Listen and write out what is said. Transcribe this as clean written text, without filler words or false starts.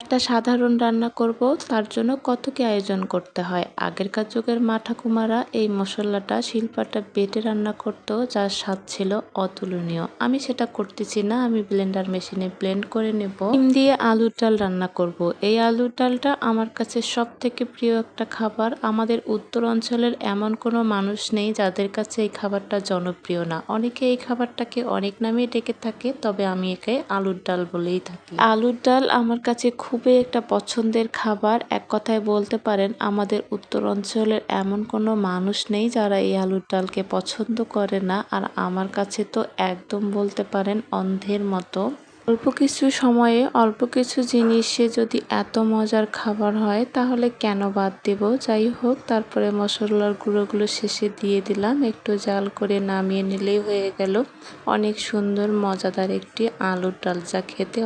একটা সাধারণ রান্না করব, তার জন্য কত কি আয়োজন করতে হয়। আগেরকার যুগের মা ঠাকুমারা এই মশলাটা শিলপাটা বেটে রান্না করতো, যার স্বাদ ছিল অতুলনীয়। আমি সেটা করতেছি না, আমি ব্লেন্ডার মেশিনে ব্লেন্ড করে নেব। ডিম দিয়ে আলুর ডাল রান্না করব। এই আলুর ডালটা আমার কাছে সব থেকে প্রিয় একটা খাবার। আমাদের উত্তর অঞ্চলের এমন কোনো মানুষ নেই যাদের কাছে এই খাবারটা জনপ্রিয় না। অনেকে এই খাবারটাকে অনেক নামে ডেকে থাকে, তবে আমি একে আলুর ডাল বলেই থাকি। আলুর ডাল আমার কাছে খুবই একটা পছন্দের খাবার। এক কথায় বলতে পারেন আমাদের উত্তর অঞ্চলের এমন কোনো মানুষ নেই যারা এই আলুর ডালকে পছন্দ করে না। আর আমার কাছে তো একদম বলতে পারেন অন্ধের মতো। অল্প কিছু সময়ে অল্প কিছু জিনিসে যদি এত মজার খাবার হয় তাহলে কেন বাদ দেব। যাই হোক, তারপরে মশলার গুঁড়োগুলো শেষে দিয়ে দিলাম, একটু জাল করে নামিয়ে নিলেই হয়ে গেল অনেক সুন্দর মজাদার একটি আলুর ডাল, যা খেতে